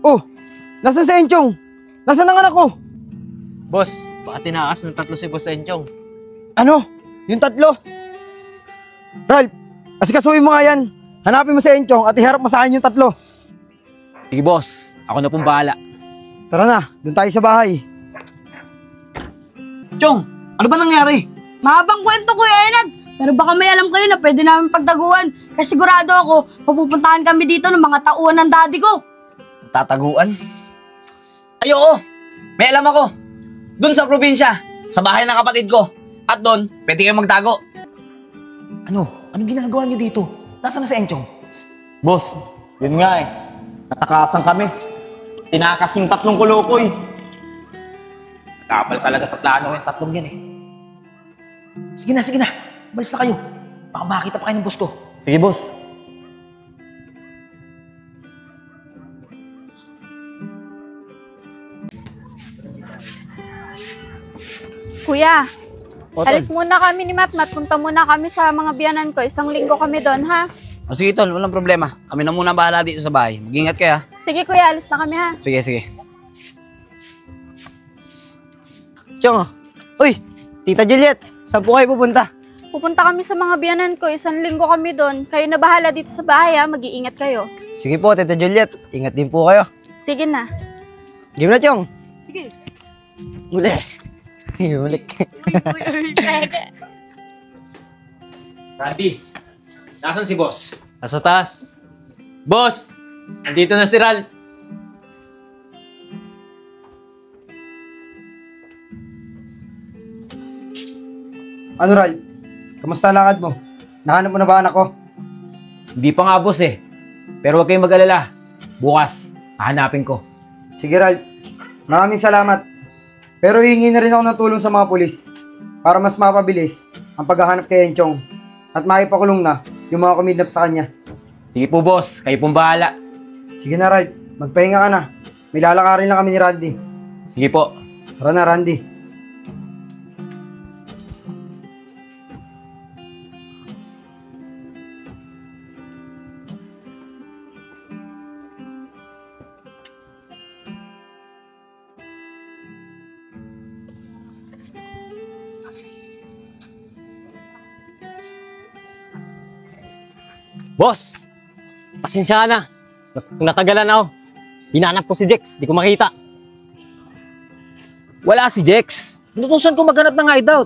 Oh, nasaan si Enchong? Nasaan ang anak ko? Boss, baka tinakas ng 3 si Boss Enchong. Ano? Yung 3? Ralph, asikasuhin mo nga yan. Hanapin mo si Enchong at iharap mo sa akin yung 3. Sige boss, ako na pong bahala. Tara na, doon tayo sa bahay. Chong, ano ba nangyari? Mahabang kwento, Kuya Enad. Pero baka may alam kayo na pwede namin pagtaguan. Kasi sigurado ako, mapupuntahan kami dito ng mga tauhan ng daddy ko. Tataguan? Ay, oo. May alam ako. Doon sa probinsya, sa bahay ng kapatid ko. At doon, pwede kayong magtago. Ano? Anong ginagawa niyo dito? Nasaan na si Enchong? Boss, yun nga eh. Natakasan kami. Tinakas yung 3 kulukoy. Kapal talaga sa plano yung 3 yan eh. Sige na, sige na. Balis na kayo. Baka makita pa kayo ng boss ko. Sige, boss. Kuya, alis muna kami ni Matmat. Punta muna kami sa mga biyanan ko. 1 linggo kami doon, ha? O sige tol, walang problema. Kami na muna bahala dito sa bahay. Mag-ingat kayo ha. Sige, kuya. Alis na kami, ha? Sige, sige. Chong, uy, Tita Juliet, saan po kayo pupunta? Pupunta kami sa mga biyanan ko. 1 linggo kami doon. Kayo na bahala dito sa bahay, ha? Mag-iingat kayo. Sige po, Tita Juliet. Ingat din po kayo. Sige na. Game na, Chong. Sige. Uli. Ulit. Randy, nasan si boss? Nasa taas. Boss, nandito na si Ral. Ano, Ral? Kamusta lakad mo? Nahanap mo na ba anak ko? Hindi pa nga boss eh. Pero huwag kayong mag-alala. Bukas, hahanapin ko. Sige, Ral. Maraming salamat. Pero hihingi na rin ako ng tulong sa mga pulis para mas mapabilis ang paghahanap kay Enchong at maipakulong na yung mga kumidnap sa kanya. Sige po boss, kayo pong bahala. Sige na, Ral. Magpahinga ka na. May lalakarin lang kami ni Randy. Sige po. Tara na, Randy. Boss, pasensya ka na. Natagalan ako. Hinanap ko si Jex, di ko makita. Wala si Jex. Inutusan ko maghanap ng hideout.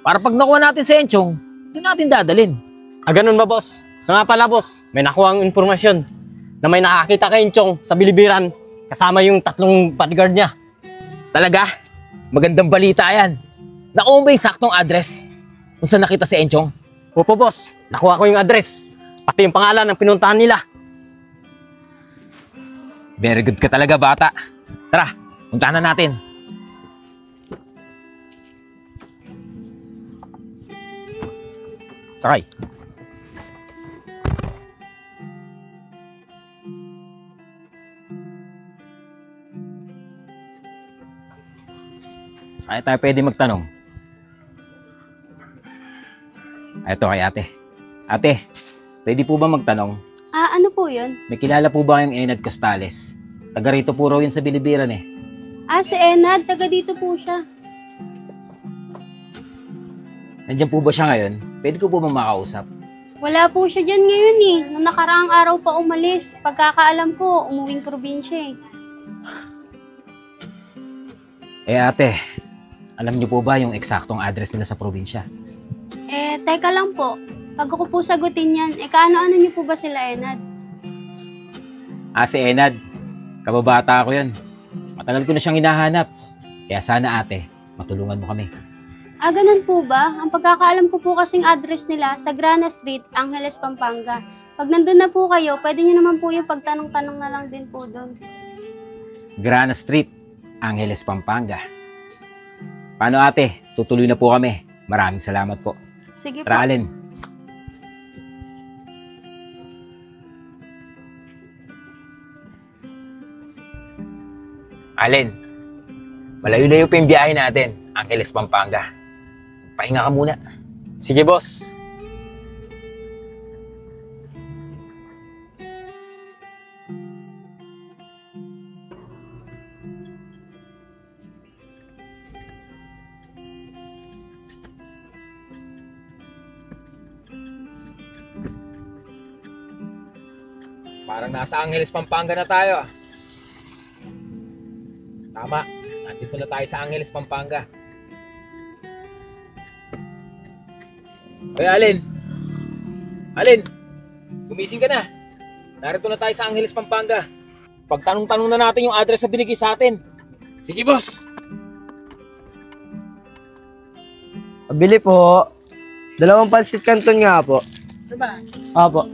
Para pag nakuha natin si Enchong, doon natin dadalin. Ganun ba, boss? Sa nga pala, boss, may nakuha ang impormasyon na may nakakita kay Enchong sa Bilibiran kasama yung 3 bodyguard niya. Talaga? Magandang balita yan. Nakuha ba yung saktong address kung saan nakita si Enchong? Opo, boss. Nakuha ko yung address. Pati yung pangalan ng pinuntahan nila. Very good ka talaga, bata. Tara, puntahan na natin. Sakay. Saan tayo pwede magtanong? Ito kay ate. Ate, pwede po ba magtanong? Ano po yun? May kilala po ba yung Enad Costales? Taga rito po raw yun sa Bilibiran eh. Si Enad. Taga dito po siya. Nandiyan po ba siya ngayon? Pwede ko po ba makausap? Wala po siya dyan ngayon eh. Nung nakaraang araw pa umalis. Pagkakaalam ko, umuwing probinsya eh. Ate, alam niyo po ba yung eksaktong address nila sa probinsya? Teka lang po. Pag ko po sagutin yan, kaano-ano niyo po ba sila, Enad? Si Enad. Kababata ako yun. Matagal ko na siyang hinahanap. Kaya sana ate, matulungan mo kami. Ganun po ba? Ang pagkakaalam ko po kasing address nila sa Grana Street, Angeles, Pampanga. Pag nandun na po kayo, pwede niyo naman po yung pagtanong-tanong na lang din po doon. Grana Street, Angeles, Pampanga. Paano ate? Tutuloy na po kami. Maraming salamat po. Sige po. Tara, Allen. Allen, malayo-layo pa yung biyahe natin. Angeles, Pampanga. Pahinga ka muna. Sige, boss. parang nasa Angeles, Pampanga na tayo. Tama, nandito na tayo sa Angeles, Pampanga. Hoy, Alin! Alin! Gumising ka na. Narito na tayo sa Angeles, Pampanga. Pagtanong-tanong na natin yung address na binigay sa atin. Sige, boss. Pabili po. 2 pansit canton nga po. Opo.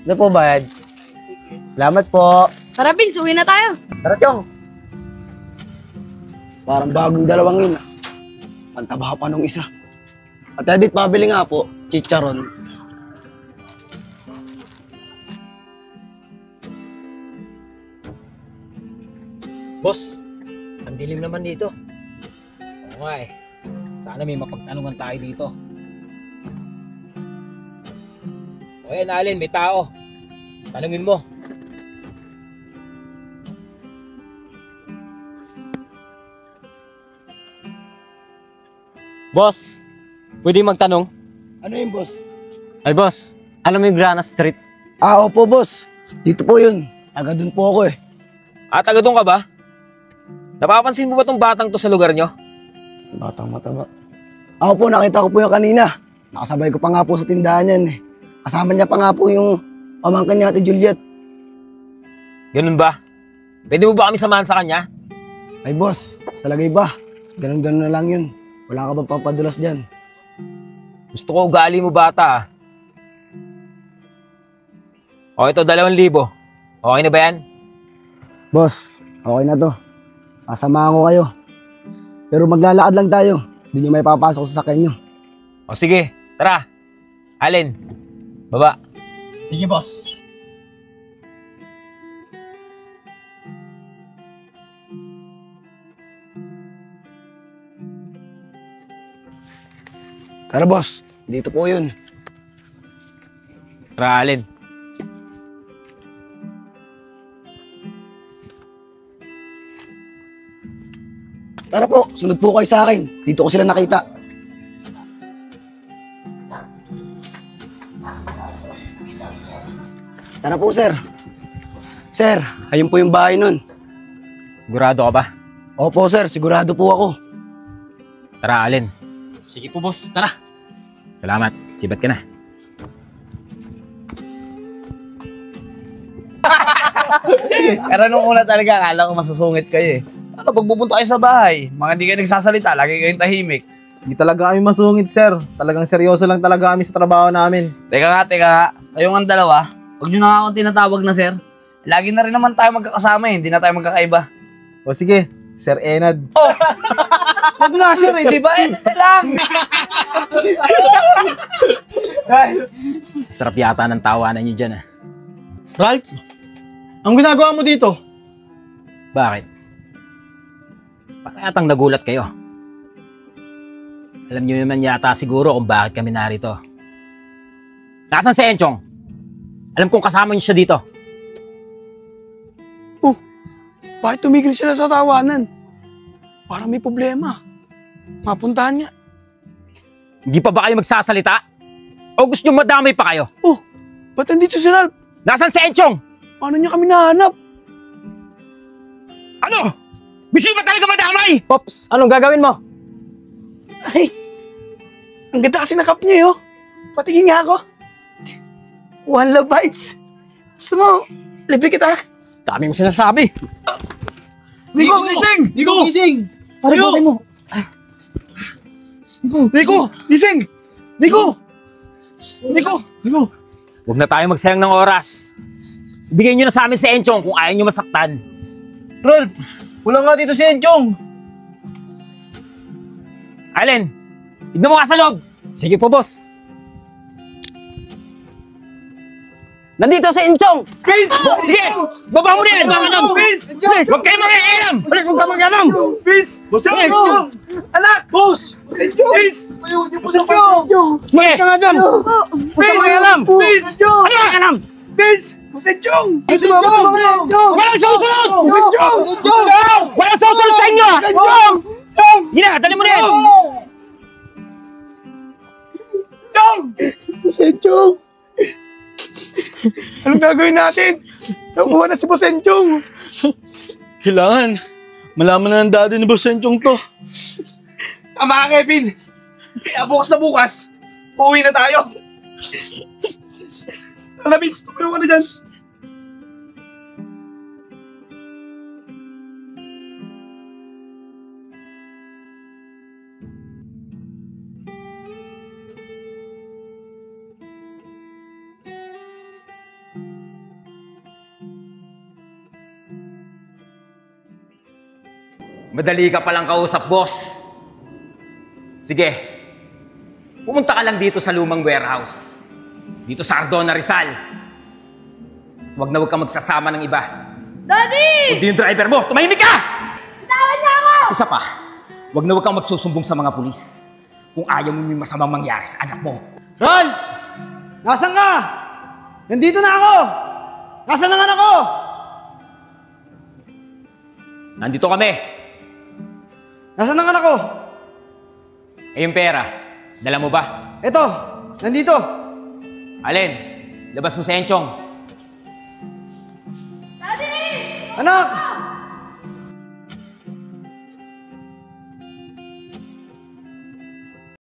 Ano po bayad? Salamat po. Tara, Vince, uwi na tayo. Tara, Chong. Parang bagong dalawang yun. Ang taba pa nung isa. At Edith, pabili nga po. Chicharon. Boss, ang dilim naman dito. Oo nga eh. Sana may mapagtanungan tayo dito. O yan, Alin, may tao. Tanungin mo. Boss, pwede magtanong? Ano yun, boss? Ay, boss, alam mo yung Grana Street? Opo, boss. Dito po yun. Taga dun po ako eh. Taga doon ka ba? Napapansin mo ba tong batang to sa lugar nyo? Batang mataba. Ako po, nakita ko po yung kanina. Nakasabay ko pa nga po sa tindahan yan eh. Kasama niya pa nga po yung pamangkin ni Ate Juliet. Ganun ba? Pwede mo ba kami samahan sa kanya? Ay, boss, sa lagay ba? Ganun-ganun na lang yun. Wala ka bang pampadulas dyan? Gusto ko ugali mo, bata. Ah. O ito, 2,000. Okay na ba yan? Boss, okay na to. Sasamahan ko kayo. Pero maglalakad lang tayo. Hindi nyo may papasok sa sakyan nyo. O sige, tara. Alin, baba. Sige, boss. Tara, boss. Dito po yun. Tara, Alin. Tara po, sunod po kayo sa akin. Dito ko sila nakita. Tara po, sir. Sir, ayun po yung bahay nun. Sigurado ka ba? Opo, sir. Sigurado po ako. Tara, Alin. Sige po, boss. Tara. Salamat. Sibat ka na. Pero nung una talaga, akala ko masusungit kayo eh. Ano, pag pupunta kayo sa bahay, mga hindi kayo nagsasalita, lagi kayong tahimik. Hindi talaga kami masungit, sir. Talagang seryoso lang talaga kami sa trabaho namin. Teka nga. Kayong ang dalawa, huwag nyo na nga akong tinatawag na sir. Lagi na rin naman tayo magkakasama eh, hindi na tayo magkakaiba. O sige, Sir Enad. Huwag nga sir eh, di ba? Lang! Sarap yata ng tawanan nyo dyan, ah. Ralph, ang ginagawa mo dito? Bakit? Parang yatang nagulat kayo. Alam nyo naman yata siguro kung bakit kami narito. Nasaan si Enchong? Alam kong kasama niyo siya dito. Bakit tumigil sila sa tawanan? Parang may problema. Mapuntahan niya. Hindi pa ba kayo magsasalita? O gusto nyo madamay pa kayo? Ba't nandito si Ralph? Nasaan si Enchong? Paano niya kami nahanap? Ano? Gusto nyo ba talaga madamay? Pops, anong gagawin mo? Ay, ang ganda kasi ng cup niya, oh. Patingin nga ako. One Love Bites. Gusto mo, libre kita. Dami mo sinasabi. Nico, gising! Nico! Pare, bakit mo? Nico! Gising! Nico! Huwag na tayo magsayang ng oras. Ibigay nyo na sa amin si Enchong kung ayaw nyo masaktan. Ralph, wala nga dito si Enchong. Alin, tignan mo nga sa loob. Sige po, boss. Nandito si Enchong! Vince! Sige! Baba mo na yan! Vince! Huwag kayo makikialam! Alis, huwag ka mag-alam! Vince! Boss Enchong! Anak! Boss! Vince! Ayun niyo po sa Enchong! Muli! Ka nga dyan! Huwag ka mag-alam! Vince! Enchong! Ano ka alam? Vince! Boss Enchong! Gusto mo, Enchong! Walang susunod! Enchong! Enchong! Walang susunod sa inyo! Enchong! Hindi na, dali mo na yan! Enchong! Enchong! Anong gagawin natin? Nakuha na si Boss Enchong. Kailangan. Malaman na ng daddy ni Boss Enchong to. Tama ka, Kevin. Kaya bukas na bukas, uuwi na tayo. Tara, Vince, tumayo ka na dyan. Madali ka palang kausap, boss. Sige, pumunta ka lang dito sa lumang warehouse. Dito sa Ardona, Rizal. Huwag na huwag kang magsasama ng iba. Daddy! Kundi yung driver mo, tumahimik ka! Bitawan niya ako! Isa pa, huwag na huwag kang magsusumbong sa mga pulis kung ayaw mo may masamang mangyari sa anak mo. Ral! Nasaan ka? Nandito na ako! Nasaan ang anak ko? Nandito kami. Nasaan ang anak ko? Eh yung pera, dala mo ba? Eto, nandito. Alin, labas mo sa Enchong. Anak!